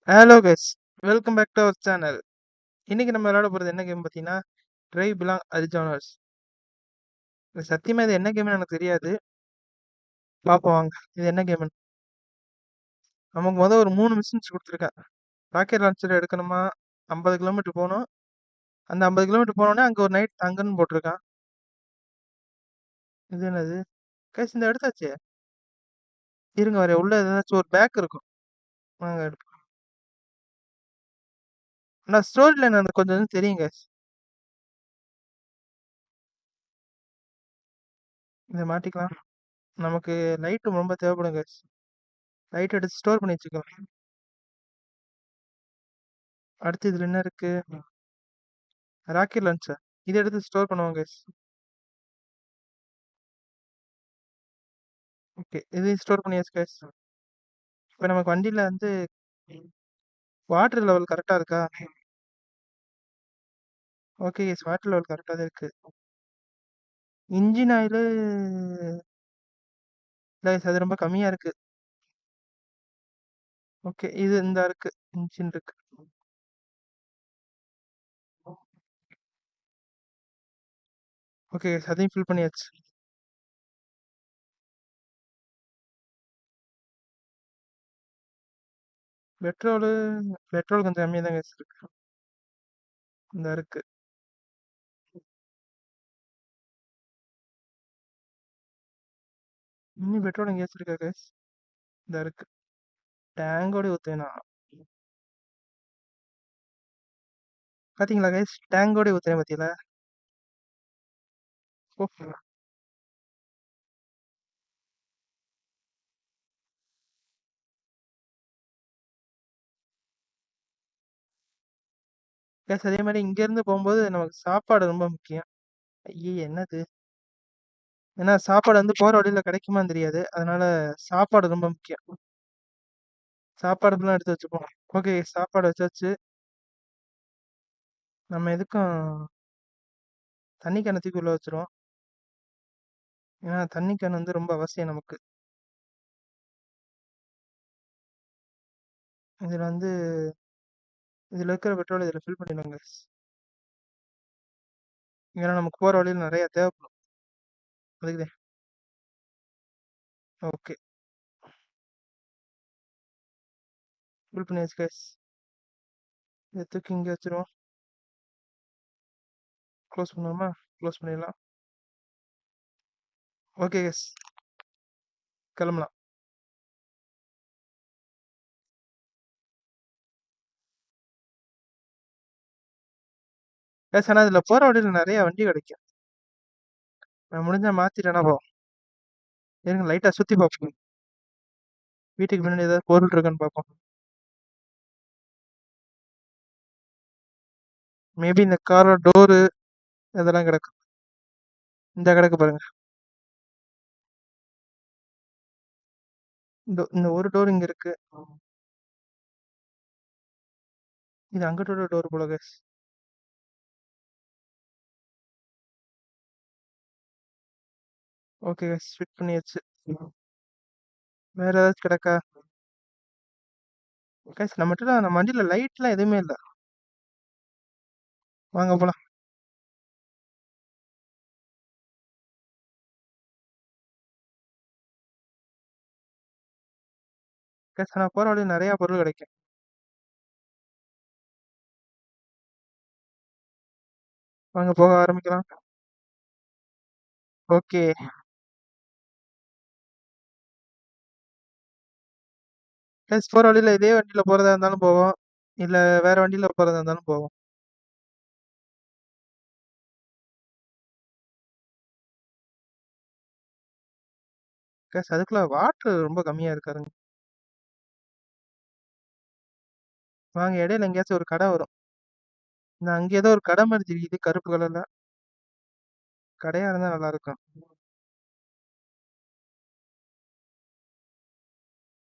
Hello guys, welcome back to our channel. இன்னைக்கு நம்ம விளையாட போகிறது என்ன கேம் பார்த்தீங்கன்னா, ட்ரை பிலாங் அரிஜானர்ஸ். சத்தியமாக இது என்ன கேம்னு எனக்கு தெரியாது. பார்ப்போம் வாங்க, இது என்ன கேம்னு. நமக்கு ஒரு 3 மிஷின்ஸ் கொடுத்துருக்கேன். ராக்கெட் லான்ச்சர் எடுக்கணுமா, 50 கிலோமீட்டர் போகணும். அந்த 50 கிலோமீட்டர் போனோடனே அங்கே ஒரு நைட் தங்கன்னு போட்டிருக்கான். இது என்னது கைஸ், இந்த எடுத்தாச்சு. இருங்க வர உள்ள ஏதாச்சும் ஒரு பேக் இருக்கும். வாங்க எடுப்போம். ஆனால் ஸ்டோரி லைன் எனக்கு கொஞ்சம் தெரியும் கைஸ். இதை மாட்டிக்கலாம். நமக்கு லைட்டும் ரொம்ப தேவைப்படும் கைஸ். லைட் எடுத்து ஸ்டோர் பண்ணி வச்சுக்கலாம். அடுத்து இதில் என்ன இருக்கு? Rocket launcher. இதை எடுத்து ஸ்டோர் பண்ணுவாங்க கைஸ். ஓகே, இது ஸ்டோர் பண்ணியாச்சு கைஸ். இப்போ நமக்கு வண்டியில் வாட்டர் லெவல் கரெக்டாக இருக்கா? ஓகே கைஸ், வாட்டர் லெவல் கரெக்டாக தான் இருக்கு. இன்ஜின் ஆயில் இல்லை, அது ரொம்ப கம்மியாக இருக்கு. ஓகே, இது இந்த இருக்கு, இன்ஜின் இருக்கு. ஓகே கைஸ், அதையும் ஃபில் பண்ணியாச்சு. பெட்ரோலு பெட்ரோல் கொஞ்சம் கம்மியாக தான் கைஸ் இருக்கு. இந்த இருக்கு. இன்னும் பெட்ரோல் எங்கேயாச்சும் இருக்கா கைஸ்? இந்த இருக்கு. டேங்கோட ஊற்றுவேனா? பார்த்தீங்களா கைஸ், டேங்கோட ஊற்றுறேன் பார்த்தீங்களா? ஓ கைஸ், அதே மாதிரி இங்கேருந்து போகும்போது நமக்கு சாப்பாடு ரொம்ப முக்கியம். ஐயே என்னது, ஏன்னா சாப்பாடு போற வழியில கிடைக்குமான்னு தெரியாது, அதனால சாப்பாடு ரொம்ப முக்கியம். சாப்பாடு ஃபுல்லாக எடுத்து வச்சுப்போம். ஓகே, சாப்பாடு வச்சாச்சு. நம்ம எதுக்கும் தண்ணி கேனை தூக்கி உள்ள வச்சிருவோம். ஏன்னா தண்ணி கேன் ரொம்ப அவசியம் நமக்கு. இதில் இதில் இருக்கிற பெட்ரோல் இதில் ஃபில் பண்ணிடுவாங்க. ஏன்னா நமக்கு போகிற வழியில் நிறைய தேவைப்படும், அதுக்குதே. ஓகே, ஃபில் பண்ணியாச்சு கேஸ். இதை தூக்கி இங்கே வச்சிருவோம். க்ளோஸ் பண்ணுவோமா? க்ளோஸ் பண்ணிடலாம். ஓகே கேஸ், கிளம்பலாம். கேஸ், ஆனால் இதில் போகிற வழியில் நிறைய வண்டி கிடைக்கும். நான் முடிஞ்சால் மாற்றிட்டேன்னா போவோம். இருங்க லைட்டாக சுற்றி பார்ப்போம். வீட்டுக்கு முன்னாடி ஏதாவது பொருள் இருக்கான்னு பார்ப்போம். மேபி இந்த காரோட டோரு இதெல்லாம் கிடக்கு. இந்த கிடக்கு பாருங்க. இந்த ஒரு டோர் இங்க இருக்கு. இது அங்கிட்டோட டோர் போல கைஸ். ஓகே கைஸ், ஃபிட் பண்ணியாச்சு. வேற ஏதாச்சும் கிடக்கா? கைஸ், நம்ம வண்டியில லைட்லாம் எதுவுமே இல்லை. வாங்க போலாம். கைஸ், நான் போற வழியில் நிறைய பொருள் கிடைக்கும். வாங்க போக ஆரம்பிக்கலாம். ஓகே கைஸ், போற வழியில இதே வண்டியில போறதா இருந்தாலும் போவோம், இல்ல வேற வண்டியில போறதா இருந்தாலும் போவோம். கைஸ், அதுக்குள்ள வாட்டர் ரொம்ப கம்மியா இருக்காருங்க. வாங்க, இடையில எங்கேயாச்சும் ஒரு கடை வரும். நான் அங்கே ஏதோ ஒரு கடை மாதிரி தெரியுது கருப்பு கலர்ல. கடையா இருந்தா நல்லா இருக்கும்.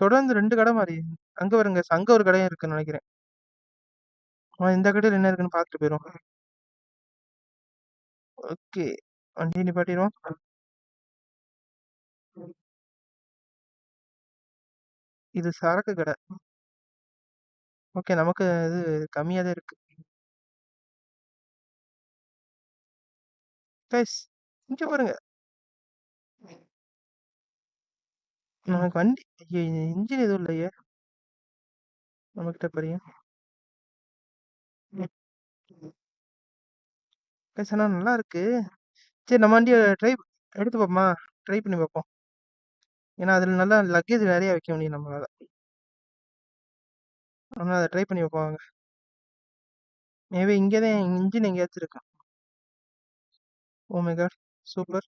தொடர்ந்து 2 கடை மாதிரி. அங்க வருங்க, அங்க ஒரு கடையும் இருக்குன்னு நினைக்கிறேன். இந்த கடையில் என்ன இருக்குன்னு பார்த்துட்டு போயிடும். ஓகே, வண்டி நிப்பாட்டிடுவோம். இது சரக்கு கடை. ஓகே. நமக்கு இது கம்மியா தான் இருக்கு. கைஸ் இங்க பாருங்க. நமக்கு வண்டி இன்ஜின் எதுவும் இல்லையே நம்மகிட்ட பாருங்க. கைஸ் ஆனா நல்லா இருக்கு. சரி நம்ம வண்டிய எடுத்து பார்ப்போமா? ட்ரை பண்ணி பார்ப்போம். ஏன்னா அதுல நல்லா லக்கேஜ் நிறைய வைக்க முடியும் நம்மளால. அதனால அதை ட்ரை பண்ணி பார்ப்போம் வாங்க. மேபி இங்கே தான் இன்ஜின் எங்கேயாச்சும் இருக்கும். Oh my god, super.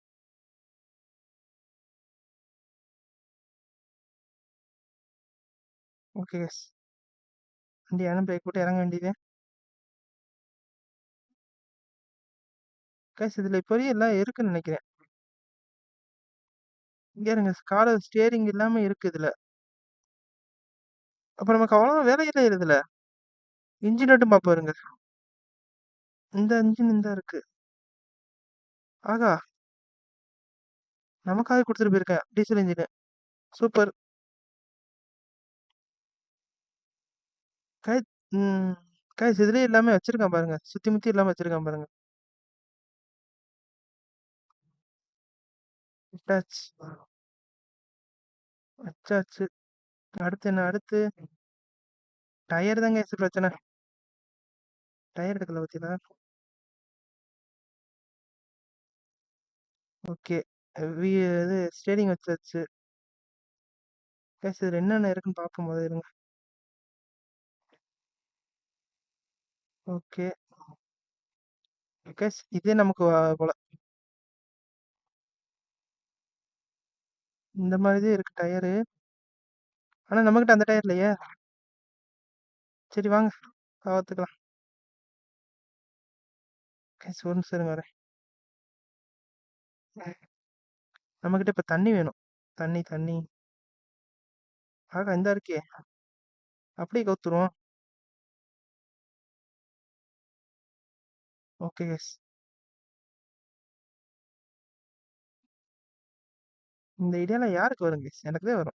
Okay guys, வண்டி ஏன்னா பிரேக் போட்டு இறங்க வேண்டியது. கைஸ் இதுல இப்போதைக்கு எல்லாம் இருக்குன்னு நினைக்கிறேன். இங்க இருங்க, கார் ஸ்டியரிங் இல்லாம இருக்கு இதுல. அப்ப நமக்கு அவ்வளவு வேலை இல்லை இதுல. இன்ஜின் மட்டும் பார்ப்போம் இருங்க. இந்த இன்ஜின் இந்த இருக்கு. ஆகா, நமக்காக கொடுத்துட்டு போயிருக்கேன் டீசல் இன்ஜின். சூப்பர். கை ம் கைஸ் இதுலயே எல்லாமே வச்சிருக்கான் பாருங்க. சுத்தி முத்தி எல்லாமே வச்சிருக்கான் பாருங்க. அட்டாச் அச்சாச்சு. அடுத்து என்ன? அடுத்து டயர் தாங்க guys பிரச்சனை. டயர் எடுக்கல பத்தியா? ஓகே. இது ஸ்டேரிங் வச்சாச்சு. கைஸ் இதுல என்னென்ன இருக்குன்னு பார்ப்போம் போது இருங்க. ஓகே கைஸ் இதே நமக்கு போல. இந்த மாதிரி தான் இருக்கு டயரு. ஆனா நம்மகிட்ட அந்த டயர் இல்லையே. சரி வாங்க பார்த்துக்கலாம். கைஸ் ஒரு நிமிஷம் இருங்க வரேன். நம்மகிட்ட இப்ப தண்ணி வேணும். தண்ணி. ஆகா இந்த இருக்கே. அப்படியே கவுத்துருவோம். Okay guys. இந்த ஐடியாலாம் யாருக்கு வரும் கைஸ்? எனக்கு தான் வரும்.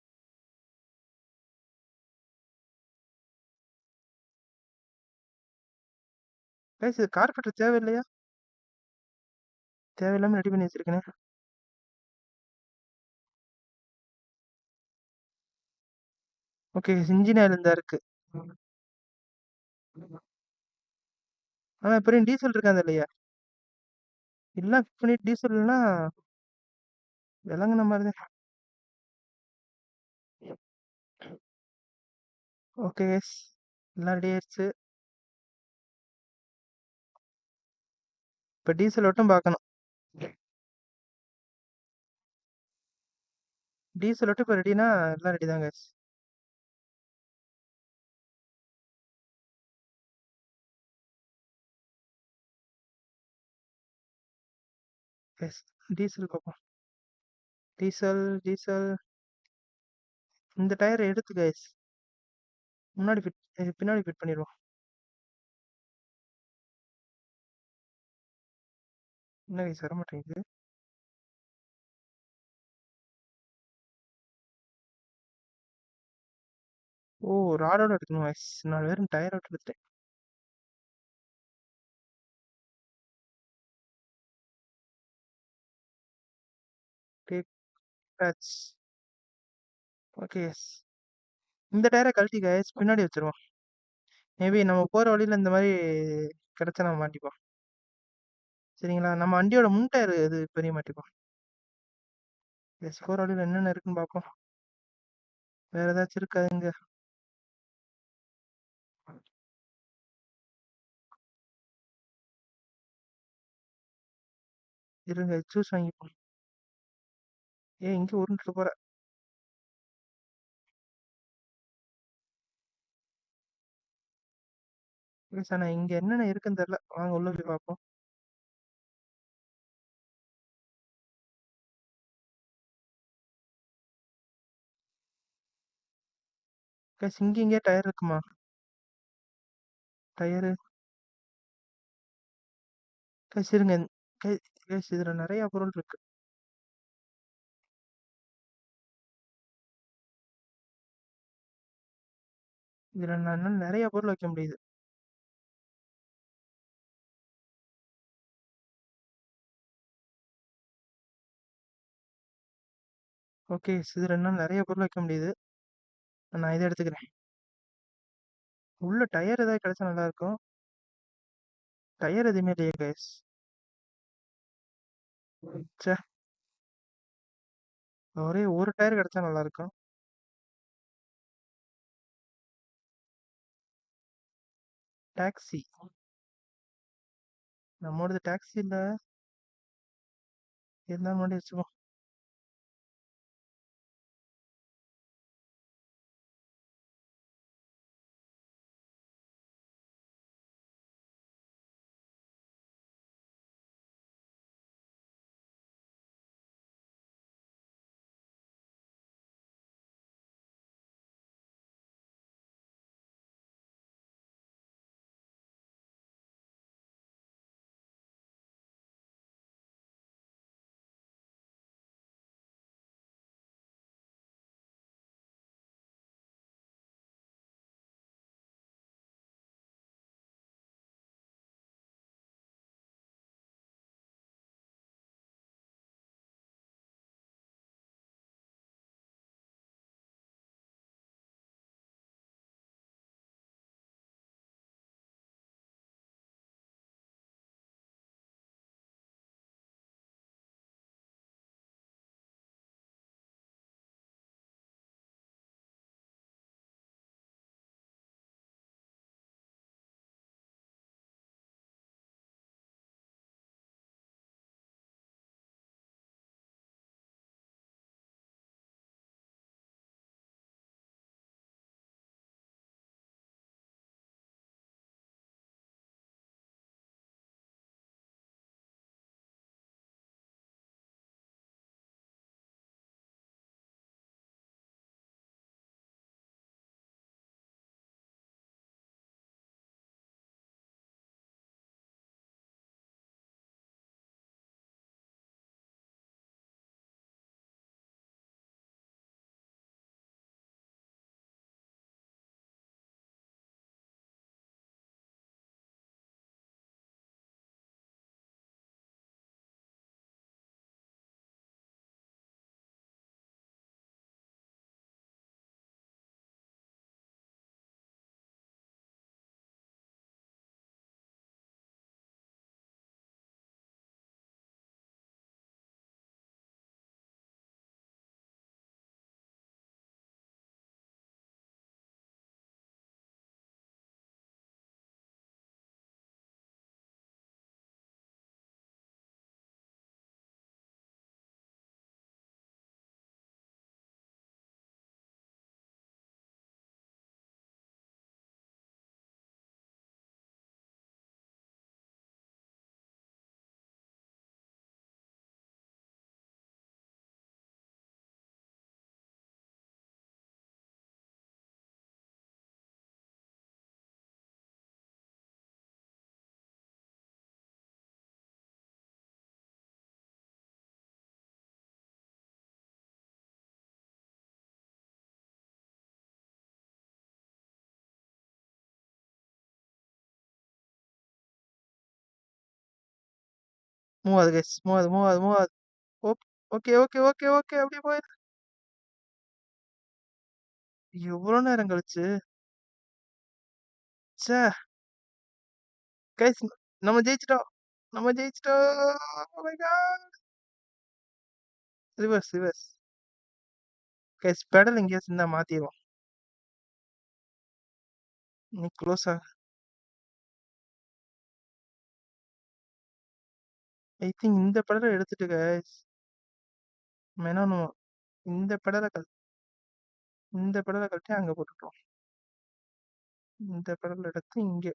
கைஸ் இது கார்பெட்டர் தேவையில்லையா? தேவையில்லாம ரெடி பண்ணி வச்சிருக்கேனே. ஓகே இன்ஜின் ஆயில் இருந்தா இருக்கு. ஆனா இப்ப டீசல் இருக்காது இல்லையா? எல்லாம் ஃபிட் பண்ணி டீசல்னா விளங்குன மாதிரி தான். ஓகே கைஸ், எல்லாம் ரெடி ஆயிடுச்சு. இப்ப டீசல் மட்டும் பார்க்கணும். டீசல் மட்டும் இப்ப ரெடினா எல்லாம் ரெடி தான் கைஸ். கைஸ் டீசல் பார்ப்போம். டீசல் இந்த டயர் எடுத்து கைஸ் முன்னாடி பின்னாடி ஃபிட் பண்ணிடுவோம். என்ன கைஸ் வர மாட்டேங்குது. ஓ ராடோட எடுக்கணும் கைஸ். நான் வெறும் டயரோட எடுத்துட்டேன். Take touch. Okay yes. இந்த டயரை கழட்டி கைஸ் பின்னாடி வச்சிருவோம். மேபி நம்ம போற வழியில இந்த மாதிரி கிடைச்சா நம்ம மாட்டிப்போம். சரிங்களா? நம்ம வண்டியோட முன் டயர் இது பெரிய மாட்டிப்போம். எஸ் போற வழியில என்னென்ன இருக்குன்னு பார்ப்போம். வேற ஏதாச்சும் இருக்காதுங்க. இருங்க ஜூஸ் வாங்கிப்போம். இங்க உருண்டுட்டு போற. ஆனா இங்க என்னென்ன இருக்குன்னு தெரியல. வாங்க உள்ள போய் பார்ப்போம். கைஸ் இங்க டயர் இருக்குமா? டயரு கைஸ் இருங்க. கைஸ் இதுல நிறைய பொருள் இருக்கு. இதுல நான் இன்னும் நெறைய பொருள் வைக்க முடியுது. ஓகே. இதுல இன்னும் நெறைய பொருள் வைக்க முடியுது. நான் இத எடுத்துக்கிறேன். உள்ள டயர் ஏதாவது கிடைச்சா நல்லா இருக்கும். டயர் எதுவுமே இல்லையே கைஸ். ச்சே! ஒரே ஒரு டயர் கிடைச்சா நல்லா இருக்கும். டாக்ஸி. நம்மோடது டாக்ஸி இல்ல. இருந்தாலும் முன்னாடி வச்சுக்குவோம். மூவ் ஆகுது கைஸ். மூவ் ஆகுது, மூவ் ஆகுது, மூவ் ஆகுது. Okay okay, okay, okay, okay. அப்படியே போயிரு. எவ்வளோ நேரம் கழிச்சு? ச்சே! கைஸ் நம்ம ஜெயிச்சுட்டோம். நம்ம ஜெயிச்சுட்டோம். Oh my god! Reverse, reverse. Guys pedal எங்கேயாச்சும் இருந்தா மாத்திருவோம். நீ க்ளோஸ் ஆகு. ஐ திங்க் இந்த பெடலை எடுத்துட்டு கைஸ். மெனோனோ இந்த பெடலை இந்த பெடலை கழட்டி அங்க போட்டுட்டோம். இந்த பெடல் எடுத்து இங்க.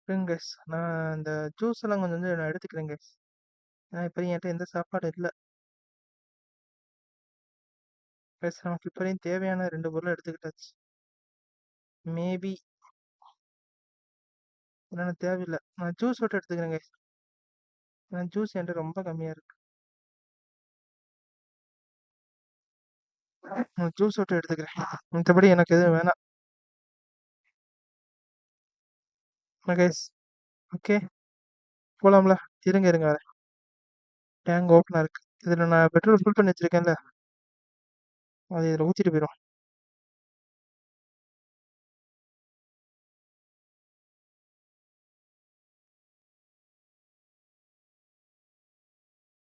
இருங்க கைஸ். நான் இந்த ஜூஸ் எல்லாம் கொஞ்சம் வந்து நான் எடுத்துக்கிறேன் கைஸ். ஏன்னா இப்போ என்கிட்ட எந்த சாப்பாடு இல்லை. கைஸ் நமக்கு இப்போதையும் தேவையான 2 பொருளை எடுத்துக்கிட்டாச்சு. மேபி எனக்கு தேவையில்ல. நான் ஜூஸ் மட்டும் எடுத்துக்கிறேங்க. நான் ஜூஸ் என்கிட்ட ரொம்ப கம்மியா இருக்கு. நான் ஜூஸ் மட்டும் எடுத்துக்கிறேன். மத்தபடி எனக்கு எதுவும் வேணாம். கைஸ், ஓகே, போலாம்ல? இருங்க இருங்க வரேன். டேங்க் ஓப்பனா இருக்கு. இதுல நான் பெட்ரோல் ஃபுல் பண்ணி வச்சிருக்கேன்ல, அது இதுல ஊத்திட்டு போயிடும்.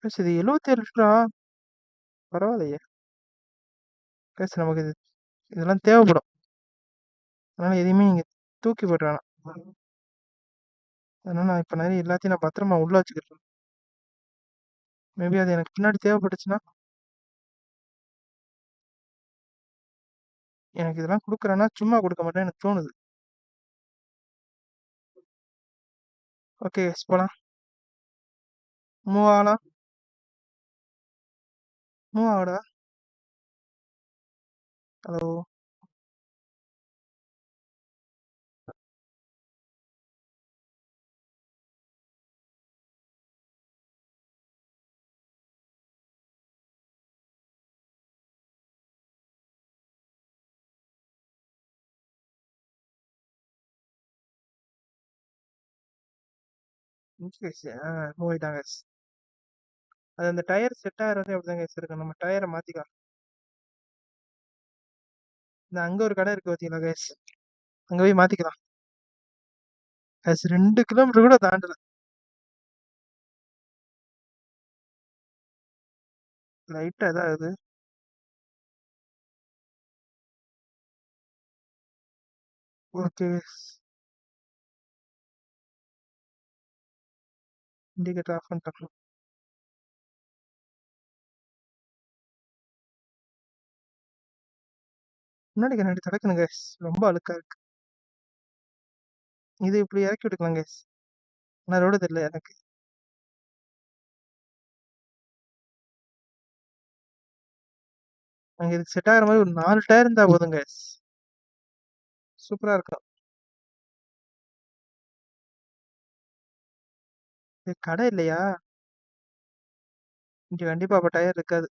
கைஸ் இது 77 லிட்டரா? பரவாயில்லையே. கைஸ் நமக்கு இதெல்லாம் தேவைப்படும். அதனால எதையுமே நீங்க தூக்கி போட வேணாம். அதனால நான் இப்ப நிறைய எல்லாத்தையும் நான் பத்திரமா உள்ள வச்சுக்கிட்டேன். மேபி அது எனக்கு பின்னாடி தேவைப்பட்டுச்சுன்னா, எனக்கு இதெல்லாம் கொடுக்குறேன்னா சும்மா கொடுக்க மாட்டேன், எனக்கு தோணுது. ஓகே கைஸ், போலாம். மூவ் ஆகலாம். மூவ் ஆகடா. ஹலோ. கைஸ் மூவ் ஆயிட்டாங்க guys. அது அந்த டயர் செட் ஆகிறது அப்படிதாங்க guys இருக்கு. நம்ம டயரை மாத்திக்கலாம். இந்த அங்க ஒரு கடை இருக்கு பாத்தீங்களா கைஸ், அங்க போய் மாத்திக்கலாம். கைஸ் 2 கிலோமீட்டர் கூட தாண்டல. லைட்டா இதாகுது. ஓகே கைஸ், இண்டிகேட்டர் ஆஃப் பண்ணிட்டோம். முன்னாடி கண்ணாடி திறக்கணும் கைஸ், ரொம்ப அழுக்கா இருக்கு. இது இப்படி இறக்கி விட்டுக்கலாம் கைஸ். ஆனா ரோடு தெரியல எனக்கு. அங்க இதுக்கு செட் ஆகிற மாதிரி ஒரு 4 டயர் இருந்தா போதும் கைஸ், சூப்பரா இருக்கும். இது கடை இல்லையா? இங்க கண்டிப்பா அப்ப டயர் இருக்காது.